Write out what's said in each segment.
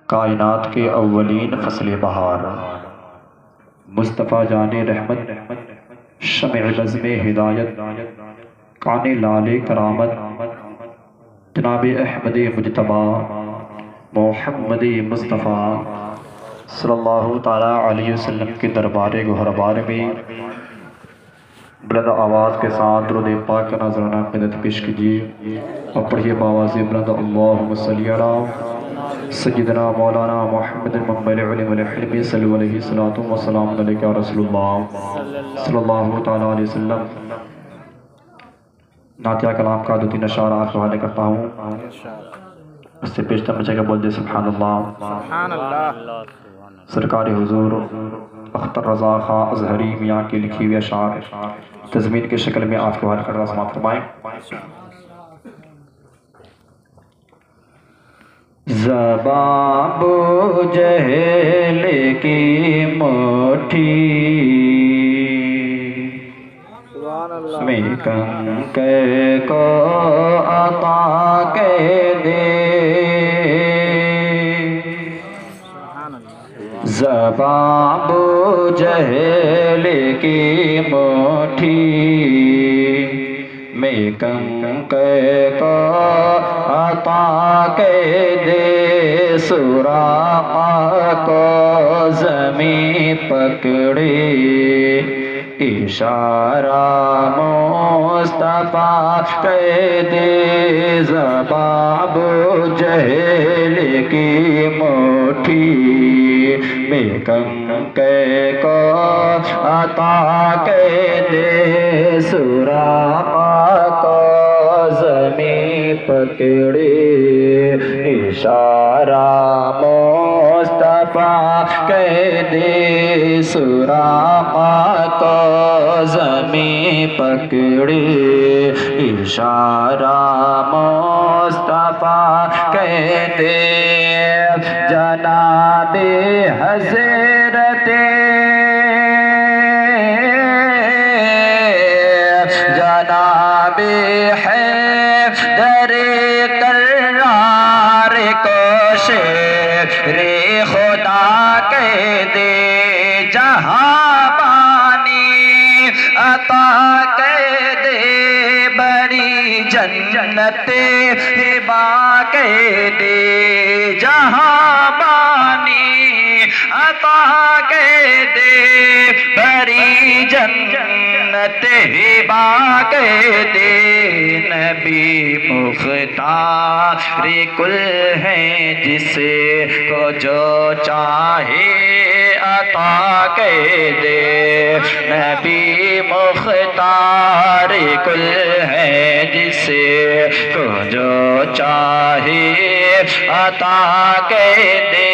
کائنات کے اولین فصل بہار، مصطفیٰ جان رحمت، شمع بزم ہدایت، کان لال کرامت، جناب احمد مجتبیٰ محمد مصطفیٰ صلی اللہ تعالیٰ علیہ وسلم کے دربار گہربار میں بلند آواز کے ساتھ درود پاک کا نذرانہ قدت پیش کیجیے اور پڑھیے باواز بلند اللہم صلی علی سیدنا مولانا محمد المنبع العلم والحلم صلی علیہ الصلوۃ والسلام علیک یا رسول اللہ صلی اللہ تعالیٰ علیہ وسلم۔ نعتیہ کلام کا دو تین اشعار آپ حوالے کرتا ہوں، اس سے پیشتر بچے کا بول دے سبحان اللہ۔ سرکار حضور اختر رضا خاں اظہری میاں کی لکھی ہوئی اشعار تضمین کی شکل میں آپ کے حوالے کر رہا سماعت فرمائیں۔ زبان بو جہل کی مٹھی میں کنکے کو عطا کے دے، زبان بو جہل کی مٹھی میں کنکے کو عطا کے دے، سراقہ کو زمین پکڑے اشارہ مصطفیٰ کے دے، زبان بو جہل کی مٹھی میں کنکے کو عطا کے دے، سراقہ کو زمین پکڑے اشارہ مصطفیٰ کے دے، سراقہ کو زمین پکڑے اشارہ مصطفیٰ کے دے، جناب حضرت جناب حیدر کرار کو شیر خدا کے دے، جہاں بانی عطا کے دے، بڑی جنت ہبا کے دے، جہاں بانی عطا کے دے، بڑی جنت ہبا کے دے، نبی مختار کل ہے جس کو جو چاہے عطا کے دے، نبی مختار کل ہے جس کو جو چاہے عطا کے دے،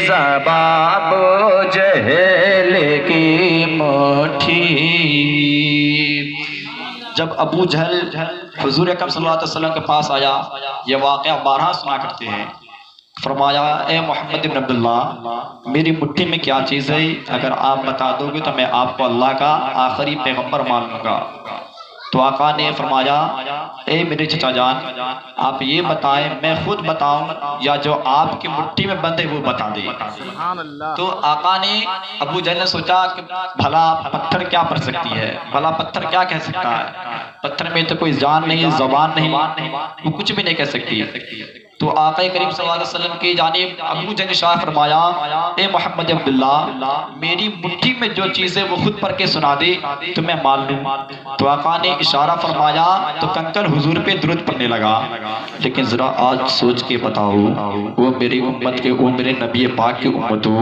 زبان بو جہل کی مٹھی۔ جب ابو جہل حضور اکرم صلی اللہ علیہ وسلم کے پاس آیا، یہ واقعہ بارہا سنا کرتے ہیں، فرمایا اے محمد بن عبداللہ میری مٹھی میں کیا چیز ہے، اگر آپ بتا دو گے تو میں آپ کو اللہ کا آخری پیغمبر مان لوں گا۔ تو آقا نے فرمایا اے میرے چچا جان آپ یہ بتائیں میں خود بتاؤں یا جو آپ کی مٹھی میں بند ہے وہ بتا دے۔ تو آقا نے ابو جہل نے سوچا کہ بھلا پتھر کیا پڑھ سکتی ہے، بھلا پتھر کیا کہہ سکتا ہے، پتھر میں تو کوئی جان نہیں، زبان نہیں، وہ کچھ بھی نہیں کہہ سکتی۔ تو آقا کریم صلی اللہ علیہ وسلم کی جانب ابو جہل نے شاہ فرمایا اے محمد عبداللہ میری مٹھی میں جو چیز ہے وہ خود پڑھ کے سنا دے تو میں مان لوں۔ تو آقا نے اشارہ فرمایا تو کنکر حضور پہ درود پڑھنے لگا۔ لیکن ذرا آج سوچ کے بتاؤ، وہ میری امت کے، وہ میرے نبی پاک کی امت ہو،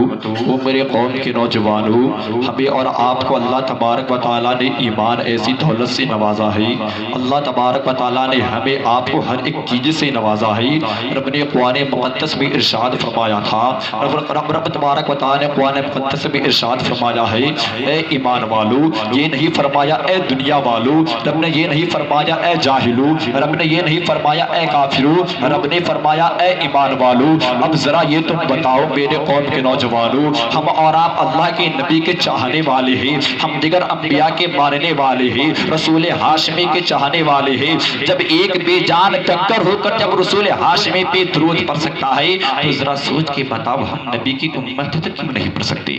وہ میرے قوم کے نوجوان ہو، ہمیں اور آپ کو اللہ تبارک و تعالیٰ نے ایمان ایسی دولت سے نوازا ہے، اللہ تبارک و تعالیٰ نے ہمیں آپ کو ہر ایک چیز سے نوازا ہے۔ رب نے قرآن مقدس میں ارشاد فرمایا تھا، رب تبارک و تعالیٰ نے قرآن مقدس میں ارشاد فرمایا ہے اے ایمان والو، یہ نہیں فرمایا اے دنیا والو، رب نے یہ نہیں فرمایا اے جاہلو، رب نے یہ نہیں فرمایا اے کافرو، رب نے فرمایا اے ایمان والو۔ اب ذرا یہ تم بتاؤ میرے قوم کے نوجوانوں، ہم اور آپ اللہ کے نبی کے چاہنے والے ہیں، ہم دیگر انبیاء کے ماننے والے ہیں، رسول ہاشمی کے چاہنے والے ہیں، جب ایک بے جان کنکر ہو کر جب رسول ہاشمی فاطمے پہ درود پڑھ سکتا ہے تو ذرا سوچ کے بتاؤ ہم نبی کی امت تو کیوں نہیں پڑھ سکتے؟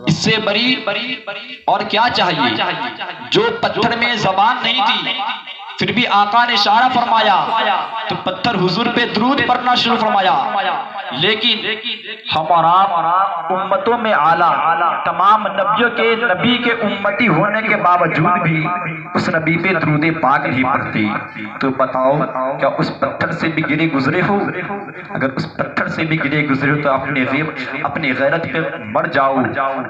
اس سے بری اور کیا چاہیے؟ جو پتھر میں زبان نہیں تھی پھر بھی آقا نے اشارہ فرمایا تو پتھر حضور پہ درود پڑھنا شروع فرمایا۔ لیکن ہمارا امتوں میں اعلیٰ تمام نبیوں کے نبی کے امتی ہونے کے باوجود بھی اس نبی پہ درود پاک نہیں پڑھتے، تو بتاؤ کیا اس پتھر سے بھی گرے گزرے ہو؟ اگر اس پتھر سے بھی گرے گزرے ہو تو اپنی غیرت پہ مر جاؤ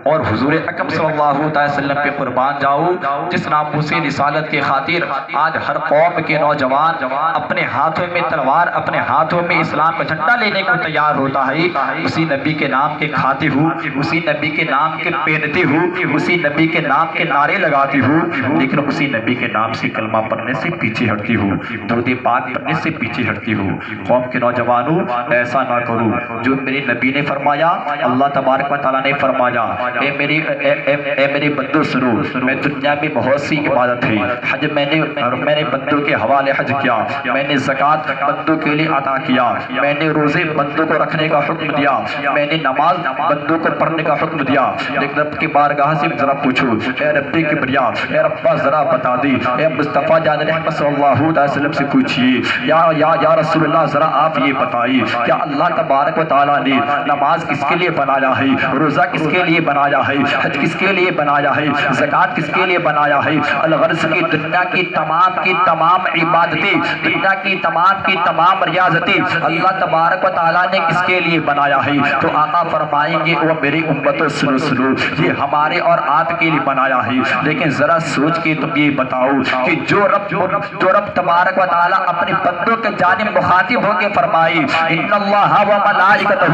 اور حضور اکرم صلی اللہ علیہ وسلم پہ قربان جاؤ، جس ناموس رسالت کے خاطر آج ہر قوم کے نوجوان اپنے ہاتھوں میں تلوار، اپنے ہاتھوں میں اسلام کا جھنڈا لینے کو تیار ہوتا ہے، اسی نبی کے نام کے کھاتے ہو، اسی نبی کے نام کے پہنتے ہو، اسی نبی کے نام کے نعرے لگاتے ہو، لیکن اسی نبی کے نام سے کلمہ پڑھنے سے پیچھے ہٹتی ہو، درود پاک پڑھنے سے پیچھے ہٹتی ہو۔ قوم کے نوجوانوں ایسا نہ کرو، جو میرے نبی نے فرمایا، اللہ تبارک و تعالیٰ نے فرمایا، اے میرے بندو سنو، میں دنیا میں بہت سی عبادت ہے، حج میں نے بندوں کے حوالے حج کیا، میں نے زکوٰۃ بندوں کے لیے عطا کیا، میں نے روزے بندوں کو رکھنے کا حکم دیا، میں نے نماز بندوں کو پڑھنے کا حکم دیا، لیکن رب کی بارگاہ سے ذرا پوچھو، اے رب کبریا، اے رب ذرا بتا دی، اے مصطفیٰ جان رحمت صلی اللہ علیہ وسلم سے پوچھئے، یا رسول اللہ ذرا آپ یہ بتائیے، کیا اللہ تبارک و تعالیٰ نے نماز کس کے لیے بنایا ہے، روزہ کس کے لیے بنایا ہے، حج کس کے لیے بنایا ہے، زکوٰۃ کس کے لیے بنایا ہے؟ الغرض کی دنیا کی تمام عبادتیں، دنیا کی تمام ریاضتیں اللہ تبارک و تعالیٰ نے کس کے لیے بنایا ہے؟ تو آقا فرمائیں گے وہ میری امتوں سنو، یہ ہمارے اور آپ کے لیے بنایا ہے، لیکن ذرا سوچ کے تم یہ بتاؤ کہ جو رب تبارک و تعالیٰ اپنے بندوں کے جانب مخاطب ہو کے فرمائی، ان اللہ و ملائکتہ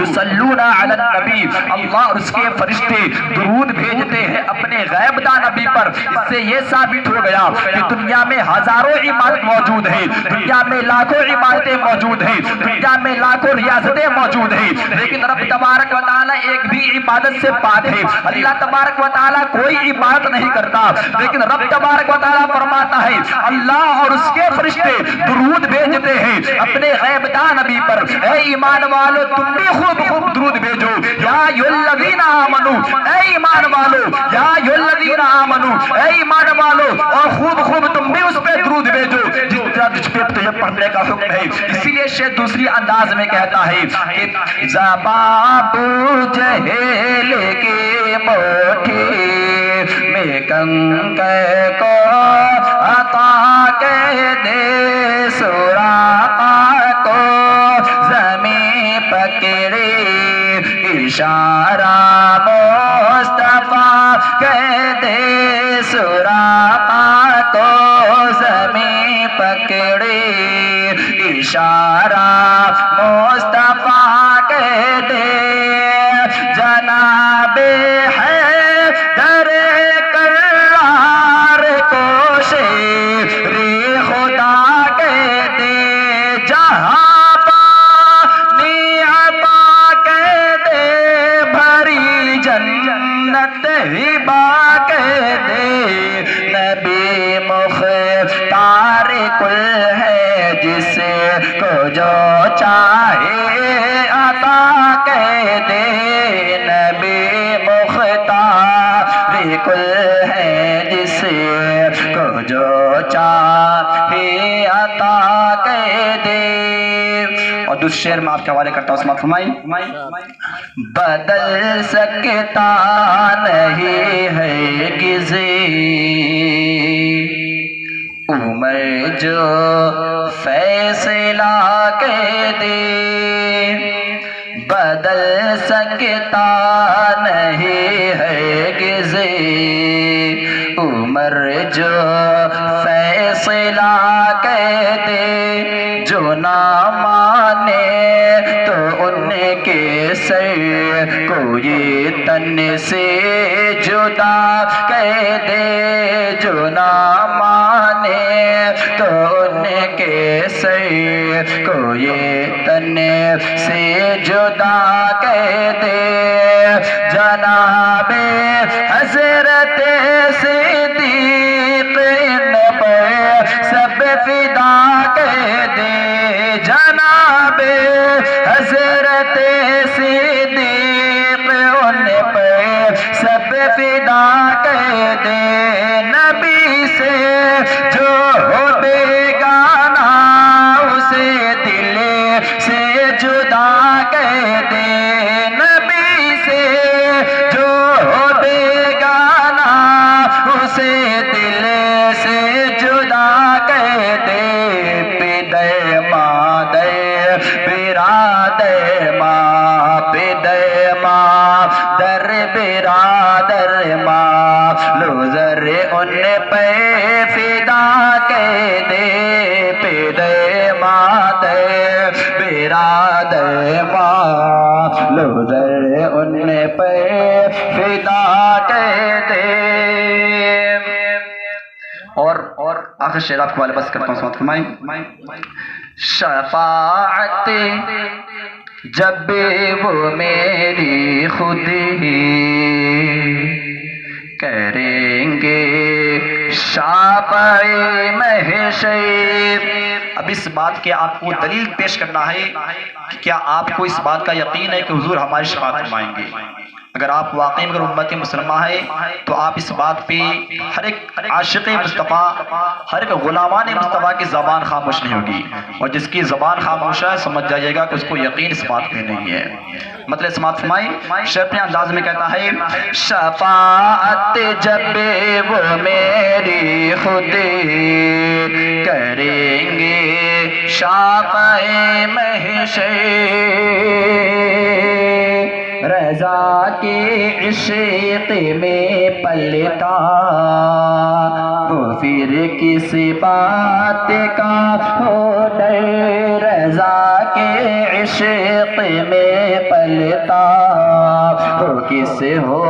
یصلون علی النبی، اللہ اور اس کے فرشتے درود بھیجتے ہیں اپنے غیب دان نبی پر۔ اس سے یہ ثابت ہو گیا کہ دنیا میں ہزاروں عبادت موجود ہیں، دنیا میں لاکھوں عبادتیں موجود ہیں، دنیا میں لاکھوں ریاضتیں موجود ہیں، لیکن رب تبارک و تعالیٰ ایک بھی عبادت سے پاک ہے۔ اللہ تبارک و تعالیٰ کوئی عبادت نہیں کرتا، لیکن رب تبارک و تعالیٰ فرماتا ہے اللہ اور اس کے فرشتے درود بھیجتے ہیں اپنے غیب دان نبی پر۔ اے ایمان والو تم بھی خوب درود بھیجو، یا ایھا الذین آمنو، اے ایمان والو، یا ایھا الذین آمنو، اے ایمان والو، اور خوب تم بھی اس پہ درود بھیجو جس پہ تجھے پڑھنے کا حکم ہے۔ اسی لیے شیخ دوسری انداز میں کہتا ہے کہ زبان بو جہل کی موٹھی میں کنکے کو عطا کہہ دے، سراقہ کو زمین پکڑے، اشارہ مصطفیٰ کہہ دے، سراقہ کو زمین پکڑے، اشارہ مصطفیٰ کہہ دے، جناب حیدر کرار کو شیر خدا کہہ دے، جہاں پانی عطا کہہ دے، بھری جنت ہبا کہہ دے، نبی مختار کل ہے جس کو جو چاہے عطا کہہ دے، نبی مختار کل ہے جس کو جو چاہے عطا کہہ دے۔ اور دوسرے شعر میں آپ کے حوالے کرتا ہوں، سماعت فرمائیں، بدل سکتا نہیں ہے کسی عمر جو فیصلہ کہہ دے، بدل سکتا نہیں ہے کسی عمر جو فیصلہ کہہ دے، جو نہ مانے تو ان کے سر کو یہ تن سے جدا کہہ دے، جو نہ مانے تو ان کے سر کو یہ تن سے جدا کہہ دے، جناب حضرت صدیق ان پر سب فدا کہہ دے، جناب حضرت صدیق ان پہ سب فدا کر دے نبی سے جو ہو بیگانہ اسے دل سے جدا کر دے نبی سے جو ہو بیگانہ اسے دل سے جدا کر دے پدر مادر برادر ماں پدر مادر برادر ماں لوزر ان پہ فدا کر دے پدر مادر برادر ماں لوزر ان پہ فدا کر دے. اور آخر شعر آپ کو والے بس کرتا ہوں سماعت فرمائیں. شفاعت جب وہ میری خود ہی کریں گے شافع محشر. اب اس بات کے آپ کو دلیل پیش کرنا ہے کہ کیا آپ کو اس بات کا یقین ہے کہ حضور ہماری شفاعت فرمائیں گے. اگر آپ واقعی اگر امت مسلمہ ہے تو آپ اس بات پہ ہر ایک عاشق مصطفیٰ ہر ایک غلامان مصطفیٰ کی زبان خاموش نہیں ہوگی، اور جس کی زبان خاموش ہے سمجھ جائیے گا کہ اس کو یقین اس بات پہ نہیں ہے. مطلب سماعت فرمائیں. شعر اپنے انداز میں کہتا ہے شفاعت جب وہ میری خود کریں گے شافع محشر رضا کے عشق میں پلتا وہ پھر کس بات کا ہو ڈر رضا کے عشق میں پلتا وہ کس ہو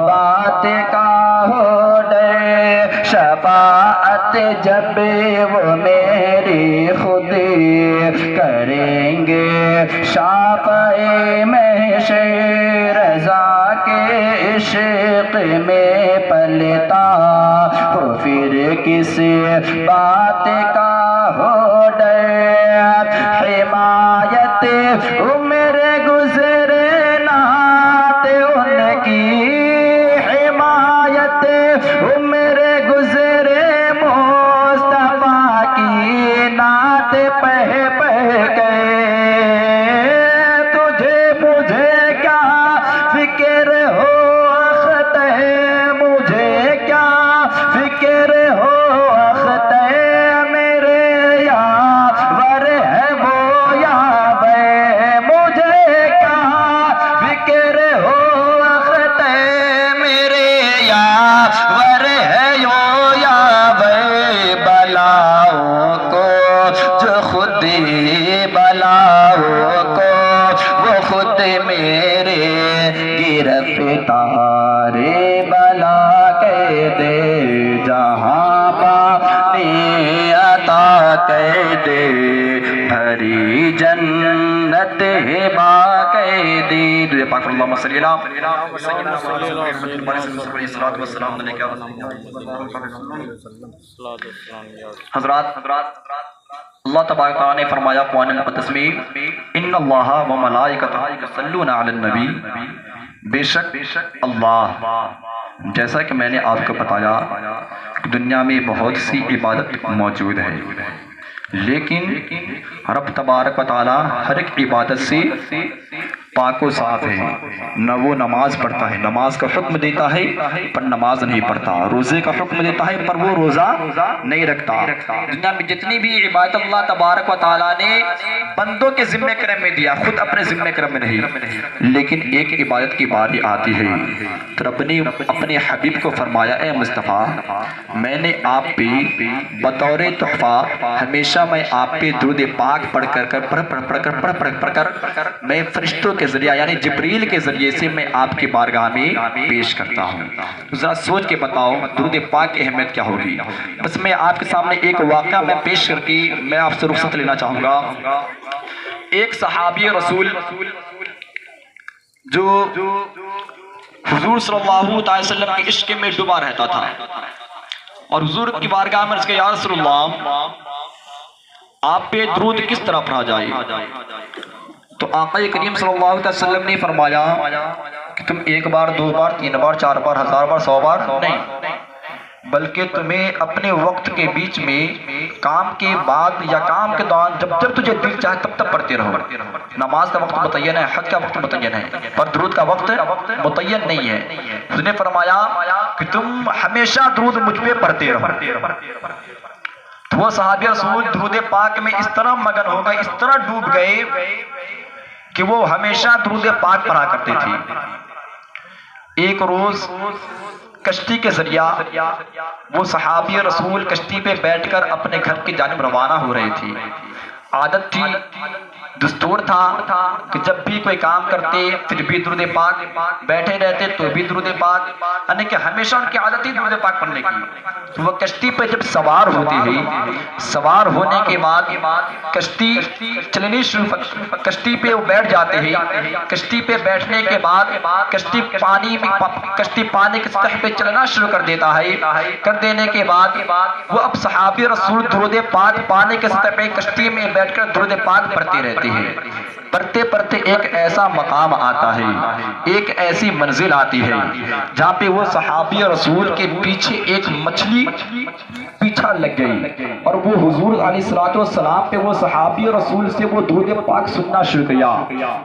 بات کا ہو ڈر. شفاعت جب وہ میری خود کریں گے شافع محشر رضا کے عشق میں پلتا ہو پھر کس بات کا ہو ڈر. حمایت عمر گزرے نعت ان کی حمایت عمر گزرے مصطفیٰ کی نعت پہ پہ گئے. تجھے مجھے کیا فکر ہو اختر مجھے کیا فکر ہو اختر میرے یاور ہے وہ یاور مجھے کیا فکر ہو اختر میرے یاور ہے وہ یاور. بلاؤں کو جو خود بلاؤں کو وہ خود میرے گرفتار بلا کے دے جہاں پانی عطا کر دے بھری جنت ہبا کر دے. پاک اللہم صلی اللہ حضرات اللہ تبارک تعالیٰ نے فرمایا قرآن مقدس میں ان اللہ و ملائکتہ یصلون علی النبی. بے شک اللہ، جیسا کہ میں نے آپ کو بتایا دنیا میں بہت سی عبادت موجود ہے، لیکن رب تبارک و تعالیٰ ہر ایک عبادت سے پاک و صاف ہے. نہ وہ نماز پڑھتا ہے، نماز کا حکم دیتا ہے پر نماز نہیں پڑھتا، روزے کا حکم دیتا ہے پر وہ روزہ نہیں رکھتا. دنیا میں جتنی بھی عبادت اللہ تبارک و تعالیٰ نے بندوں کے ذمہ کرم میں دیا، خود اپنے ذمہ کرم میں نہیں. لیکن ایک عبادت کی باری آتی ہے تو رب نے اپنے حبیب کو فرمایا اے مصطفیٰ میں نے آپ پہ بطور تحفہ ہمیشہ میں آپ پہ درود پاک پڑھ کر میں فرشتوں کے ذریعہ یعنی جبریل کے ذریعے سے میں آپ کی بارگاہ میں پیش کرتا ہوں. ذرا سوچ کے بتاؤ درود پاک کی اہمیت کیا ہوگی. بس میں آپ کے سامنے ایک واقعہ میں پیش کر کے میں آپ سے رخصت لینا چاہوں گا. ایک صحابی رسول جو حضور صلی اللہ علیہ وسلم کے عشق میں ڈوبا رہتا تھا اور حضور کی بارگاہ میں اس کے یا رسول اللہ آپ پہ درود کس طرح پڑھا جائے؟ تو آقا کریم صلی اللہ علیہ وسلم نے فرمایا کہ تم ایک بار، دو بار، تین بار، چار بار، ہزار بار، 100 بار نہیں، بلکہ تمہیں اپنے وقت کے بیچ میں، کام کے بعد یا کام کے دوران، جب جب تجھے دل چاہے تب تب پڑھتے رہو۔ نماز کا وقت متعین ہے، حج کا وقت متعین ہے، پر درود کا وقت متعین نہیں ہے۔ اس نے فرمایا کہ تم ہمیشہ درود مجھ پہ پڑھتے رہو۔ تو وہ صحابی رسول درود پاک میں اس طرح مگن ہو گئے، اس طرح ڈوب گئے کہ وہ ہمیشہ درود پاک پڑھا کرتے تھے۔ ایک روز کشتی کے ذریعہ وہ صحابی رسول کشتی پہ بیٹھ کر اپنے گھر کی جانب روانہ ہو رہے تھے۔ عادت تھی، دستور تھا کہ جب بھی کوئی کام کرتے پھر بھی درود پاک، بیٹھے رہتے تو بھی درود پاک، یعنی کہ ہمیشہ ان کی عادت تھی درود پاک پڑھنے کی۔ تو وہ کشتی پہ جب سوار ہوتے ہیں، سوار ہونے کے بعد کشتی چلنی شروع، کشتی پہ وہ بیٹھ جاتے ہیں۔ کشتی پہ بیٹھنے کے بعد کشتی پانی کی سطح پہ چلنا شروع کر دیتا ہے۔ کر دینے کے بعد وہ اب صحابی رسول درود پاک پانی کے سطح پہ کشتی میں بیٹھ کر درود پاک پڑھتے رہتے ہیں۔ پڑھتے پڑھتے ایک ایسا مقام آتا ہے، ایک ایسی منزل آتی ہے جہاں پہ وہ صحابی رسول کے پیچھے ایک مچھلی پیچھا لگ گئی، اور وہ حضور علیہ الصلوۃ والسلام پہ وہ صحابی رسول سے وہ درود پاک سننا شروع کیا۔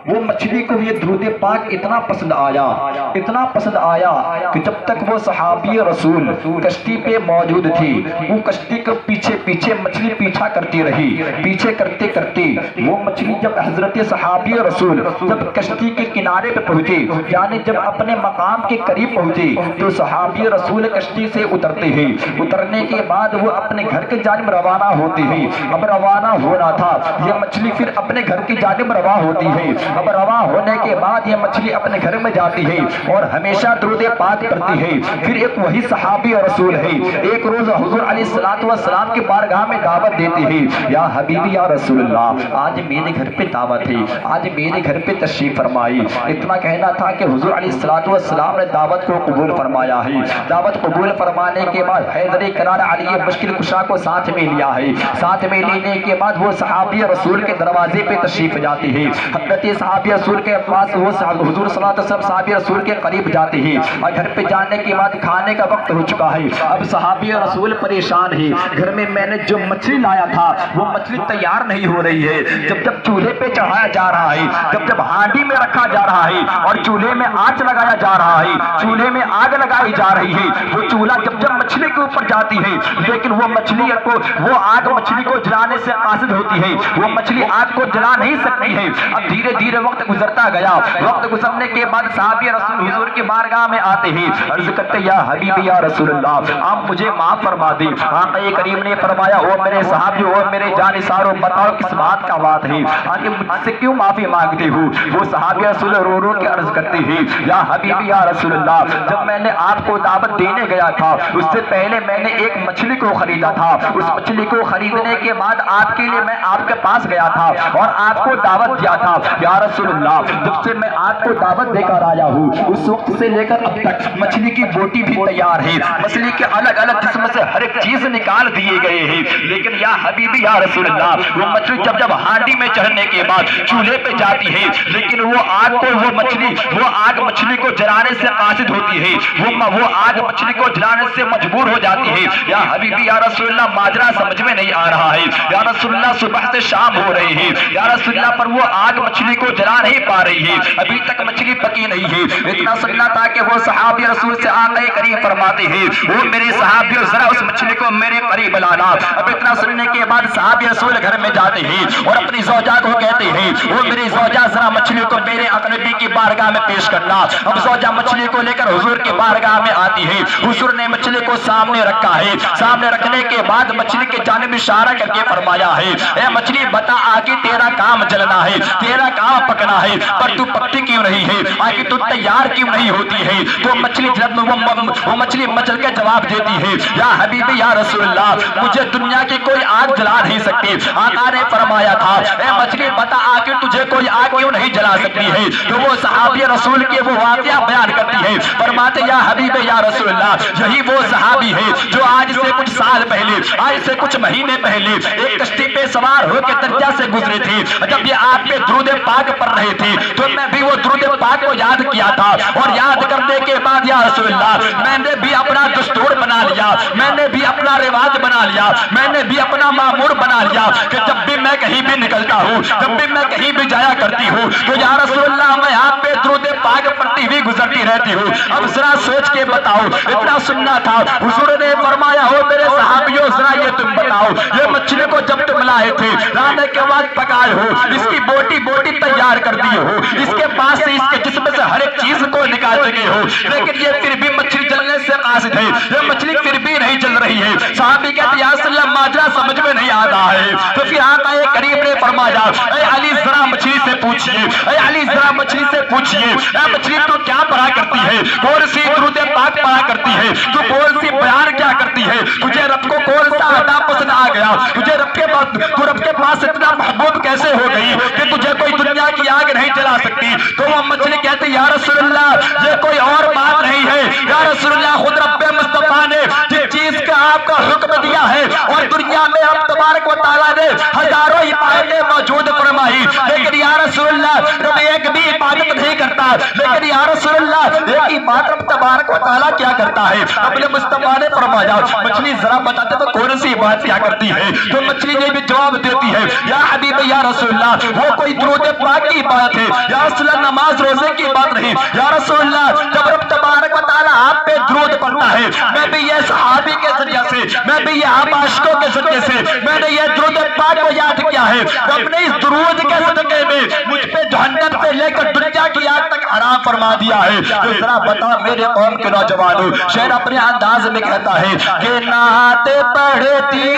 وہ مچھلی کو یہ درود پاک اتنا پسند آیا، اتنا پسند آیا کہ جب تک وہ صحابی رسول کشتی پہ موجود تھی، وہ کشتی کو پیچھے پیچھے مچھلی پیچھا کرتی رہی۔ پیچھے کرتے کرتے وہ مچھلی جب حضرت صحابی رسول جب کشتی کے کنارے پہ پہنچے، یعنی جب اپنے مقام کے قریب پہنچے، تو صحابی رسول کشتی سے اترتے ہیں۔ اترنے کے بعد وہ اپنے گھر کے جانب روانہ ہوتے ہیں۔ اب روانہ ہونا تھا، یہ مچھلی پھر اپنے گھر کی جانب رواں ہوتی ہے۔ اب رواں ہونے کے بعد یہ مچھلی اپنے گھر میں جاتی ہے اور ہمیشہ درود پاک پڑھتی ہے۔ پھر ایک وہی صحابی رسول ہے، ایک روز حضور علیہ الصلوۃ والسلام کی بارگاہ میں دعوت دیتے ہیں، یا حبیبی یا رسول اللہ، آج میرے گھر پہ دعوت ہے، آج میرے گھر پہ تشریف فرمائی۔ اتنا کہنا تھا کہ حضور علیہ الصلوۃ والسلام نے دعوت کو قبول فرمایا ہے۔ دعوت قبول فرمانے کے بعد حیدر کرار علی مشکل کشا کو ساتھ میں لیا ہے۔ ساتھ میں لینے کے بعد وہ صحابی رسول کے دروازے پہ تشریف جاتے ہیں۔ حضرت صحابی رسول کے پاس وہ حضور صلی اللہ علیہ وسلم صحابی رسول کے قریب جاتے ہیں، اور گھر پہ جانے کے بعد کھانے کا وقت ہو چکا ہے۔ اب صحابی رسول پریشان ہے، گھر میں نے جو مچھلی لایا تھا وہ مچھلی تیار نہیں ہو رہی ہے۔ جب جب چولہے پہ چڑھایا جا رہا ہے، جب جب ہانڈی میں رکھا جا رہا ہے اور چولہے میں آنچ لگایا جا رہا ہے، چولہے میں آگ لگائی جا رہی ہے، وہ چولہا جب جب مچھلی کے اوپر جاتی ہے، لیکن وہ مچھلی کو، وہ آگ مچھلی کو جلانے سے قاصد ہوتی ہے، وہ مچھلی آگ کو جلا نہیں سکتی ہے۔ اب دھیرے دھیرے وقت گزرتا گیا۔ وقت گزرنے کے بعد صحابی رسول حضور کی بارگاہ میں آتے ہیں، عرض کرتے یا حبیبی یا رسول اللہ، آپ مجھے معاف فرما دیں۔ آقا کریم نے فرمایا، او میرے صحابی، او میرے جانثارو، بتاؤ کس بات کا بات ہے، آگے مجھ سے کیوں معافی مانگتے ہو؟ وہ صحابی رسول رو رو کے عرض کرتے ہیں، یا حبیبی یا رسول اللہ، جب میں نے آپ کو دعوت دینے گیا تھا، اس سے پہلے میں نے ایک مچھلی کو خریدا تھا۔ اس مچھلی کو خریدنے کے بعد آپ کے لیے میں آپ کے پاس گیا تھا اور آپ کو دعوت دیا تھا۔ یا رسول اللہ، جب سے میں آپ کو دعوت دے کر آیا ہوں، اس وقت سے لے کر اب تک مچھلی کی بوٹی بھی تیار ہے، مچھلی کے الگ الگ جسم سے ہر ایک چیز نکال دیے گئے ہیں، لیکن یا حبیبی یا رسول اللہ، وہ مچھلی جب جب ہانڈی میں چڑھنے کے بعد چولہے پہ جاتی ہے، لیکن وہ آگ کو، وہ آگ مچھلی کو جلانے سے قاصد ہوتی ہے، وہ آگ مچھلی کو جلانے سے مجبور ہو جاتی ہے۔ یا حبیبی یا رسول اللہ، ماجرا سمجھ میں نہیں آ رہا ہے، یا رسول اللہ صبح سے شام ہو رہی ہے، یا رسول اللہ، پر وہ آگ مچھلی کو جلا نہیں پا رہی ہے، ابھی تک مچھلی پکی نہیں ہے۔ اتنا سننا تھا کہ وہ صحابی رسول سے آقا کریم فرماتے ہیں، وہ میرے صحابیوں، ذرا اس مچھلی کو میرے قریب لانا۔ اب اتنا سننے کے بعد صحابی رسول گھر میں جاتے ہیں اور اپنی زوجہ کو کہتے ہیں، وہ میری زوجہ، ذرا مچھلی کو میرے اقربی کی بارگاہ میں پیش کرنا۔ اب زوجہ مچھلی کو لے کر حضور کی بارگاہ میں آتی ہے، حضور نے مچھلی کو سامنے رکھا ہے، سامنے رکھنے کے بعد مچھلی کے جانب اشارہ کر کے فرمایا ہے، اے مچھلی بتا، آگے تیرا کام جلنا ہے، تیرا کام پکنا ہے، پر تو پکتی کیوں نہیں ہے، آگے تو تیار کیوں نہیں ہوتی ہے؟ تو مچھلی وہ مچھلی مچل کے جواب دیتی ہے، یا حبیبی یا رسول اللہ، مجھے دنیا کی کوئی آگ جلا نہیں سکتی۔ آقا نے فرمایا تھا، اے مچھلی بتا، آگے تو تجھے کوئی آگ کیوں نہیں جلا سکتی ہے؟ تو وہ صحابی رسول کے وہ واقعہ بیان کرتی ہے، فرماتے یا حبیب یا رسول اللہ، یہی وہ صحابی ہے جو آج سے کچھ سال پہلے، آج سے کچھ مہینے پہلے ایک کشتی پہ سوار ہو کے دریا سے گزرے تھے۔ جب یہ آپ پہ درود پاک پڑھ رہے تھے تو میں بھی وہ درود پاک کو یاد کیا تھا، اور یاد کرنے کے بعد یا رسول اللہ میں نے بھی اپنا دستور بنا لیا، میں نے بھی اپنا رواج بنا لیا، میں نے بھی اپنا معمول بنا لیا کہ جب بھی میں کہیں بھی نکلتا ہوں، جب بھی میں کہیں بھی جایا کرتی ہوں تو یا رسول اللہ میں آپ پہ درود پاک پڑھتی ہوئی گزرتی رہتی ہوں۔ اب ذرا سوچ کے بتاؤ، اتنا سننا تھا، حضور نے فرمایا ہو میرے صحابیوں ذرا یہ تم بتاؤ، یہ مچھلی کو جب تم لائے تھے لانے کے بعد پکائے ہو، اس کی بوٹی بوٹی تیار کر دی ہو، اس کے پاس سے اس کے جسم سے ہر ایک چیز کو نکال چکے ہو، لیکن یہ پھر بھی مچھلی جلنے سے قاصد ہے، یہ مچھلی پھر بھی نہیں جل رہی ہے۔ صحابی کہتے یا رسول اللہ ماجرا سمجھ میں نہیں آ رہا ہے۔ تو پھر آقا کریم نے فرمایا اے علی ذرا مچھلی سے پوچھئے، اے علی ذرا مچھلی سے پوچھئے، اے مچھلی تو کیا پڑھا کرتی ہے؟ کون سی درود پاک پڑھا کرتی ہے؟ تو کون سی بیان کیا کرتی ہے؟ تجھے رب کو کون سا عطا پسند آ گیا؟ تجھے رب کے پاس اتنا محبوب کیسے ہو گئی کہ تجھے کوئی دنیا کی آگ نہیں جلا سکتی؟ تو وہ مچھلی کہتی یا رسول اللہ یہ کوئی اور بات نہیں ہے، یا رسول اللہ خود رب مصطفیٰ نے جس چیز کا آپ کا حکم دیا ہے، اور دنیا میں اب تبارک و تعالیٰ نے ہزاروں عبادتیں موجود فرمائی، لیکن یا رسول اللہ رب ایک بھی عبادت نہیں کرتا، لیکن یا رسول اللہ ایک عبادت رب تبارک و تعالیٰ کیا کرتا ہے؟ اپنے مصطفیٰ نے فرمایا مچھلی ذرا بتاتے تو کون سی بات کیا کرتی ہے؟ تو مچھلی نے بھی جواب دیتی ہے یا حبیب یا رسول اللہ وہ کوئی درود پاک کی بات ہے، یا رسول اللہ نماز روزے کی بات نہیں، یا رسول اللہ جب رب تبارک و تعالیٰ آپ پہ درود پڑھتا ہے، میں بھی یہ صحابی کے ذریعے سے، میں بھی یہ آپ عاشقوں کے ذریعے سے میں نے یہ درود پاک کو یاد کیا ہے، رب نے اس درود کے صدقے میں مجھ پہ جہنم سے لے کر دنیا کی آگ تک حرام فرما دیا ہے۔ تو ذرا بتا میرے قوم کے نوجوانوں، شعر اپنے انداز میں کہتا ہے کہ نعت پڑھتی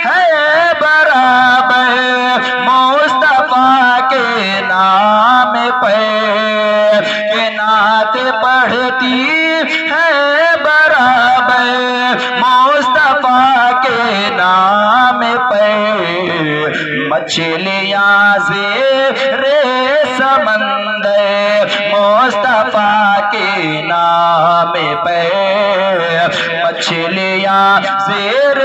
ہے برابر مصطفیٰ کے نام پہ، کہ نعت پڑھتی ہے برابر مصطفیٰ کے نام پہ، مچھلیاں زیر سمندر مصطفیٰ کے نام پہ، مچھلیاں زیر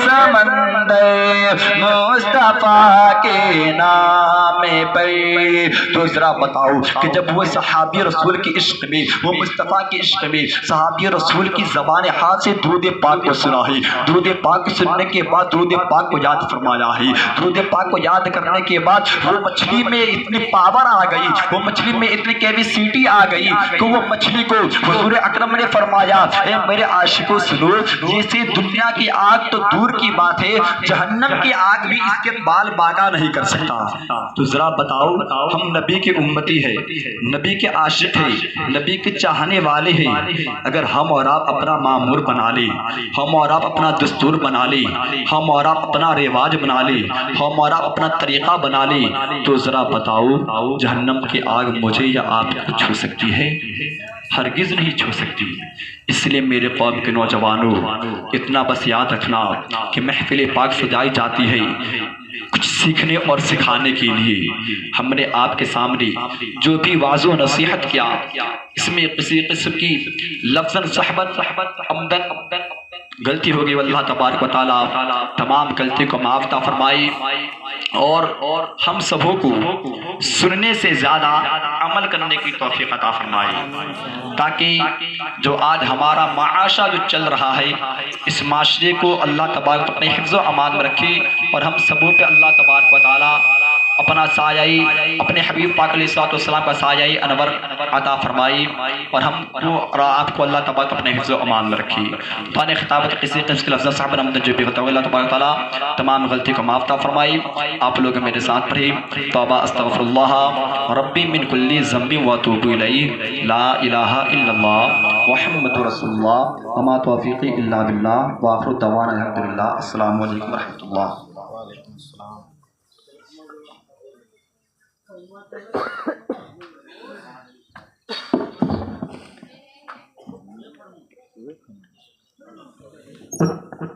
سمندر مصطفیٰ کے نام پہ۔ تو ذرا بتاؤ کہ جب وہ صحابی رسول کے عشق میں، وہ مصطفیٰ کے عشق میں صحابی رسول کی زبان حال سے درود پاک کو سنا ہے، درود پاک کو سننے کے بعد درود پاک کو یاد فرمایا ہے، درود پاک کو یاد کرنے کے بعد وہ مچھلی میں اتنی پاور آ گئی، وہ مچھلی میں اتنی کیپیسٹی آ گئی کہ وہ مچھلی کو حضور اکرم نے فرمایا اے میرے عاشقوں سنو، جیسے دنیا کی آگ تو دور کی بات ہے، جہنم کی آگ بھی اس کے بال باقا نہیں کر سکتا۔ تو ذرا بتاؤ ہم نبی کے امتی ہے، نبی کے عاشق ہے، نبی کے چاہنے والے ہیں، اگر ہم اور آپ اپنا معمول بنا لیں، ہم اور آپ اپنا دستور بنا لیں، ہم اور آپ اپنا رواج بنا لیں، ہم اور آپ اپنا طریقہ بنا لیں، تو ذرا بتاؤ جہنم کی آگ مجھے یا آپ کو چھو سکتی ہے؟ ہرگز نہیں چھو سکتی۔ اس لیے میرے قوم کے نوجوانوں اتنا بس یاد رکھنا کہ محفل پاک سجائی جاتی ہے کچھ سیکھنے اور سکھانے کے لیے۔ ہم نے آپ کے سامنے جو بھی واضح و نصیحت کیا اس میں کسی قسم کی لفظاً صحبت عمدن غلطی ہوگی، واللہ تبارک و تعالیٰ تمام غلطی کو معاف عطا فرمائی، اور ہم سبوں کو سننے سے زیادہ عمل کرنے کی توفیق عطا فرمائی، تاکہ جو آج ہمارا معاشرہ جو چل رہا ہے اس معاشرے کو اللہ تبارک اپنے حفظ و امان میں رکھے، اور ہم سبوں پہ اللہ تبارک و تعالیٰ اپنا سایہ، اپنے حبیب پاک علیہ الصلوۃ والسلام کا سایہ انور عطا فرمائی، اور ہم کو اور آپ کو اللہ تبارک اپنے حفظ و امان میں رکھی۔ فان خطابت کسی قسم کے لفظ صاحب نمد جو بھی ہوتا ہے اللہ تبارک تعالیٰ تمام غلطی کو معاف عطا فرمائی۔ آپ لوگ میرے ساتھ پڑھی توبہ استغفر اللہ ربی من کل ذنب واتوب الیہ، لا الہ الا اللہ محمد رسول اللہ، وما توفیقی الا باللہ، وآخر دعوانا الحمدللہ۔ السلام علیکم ورحمۃ اللہ۔ Welcome.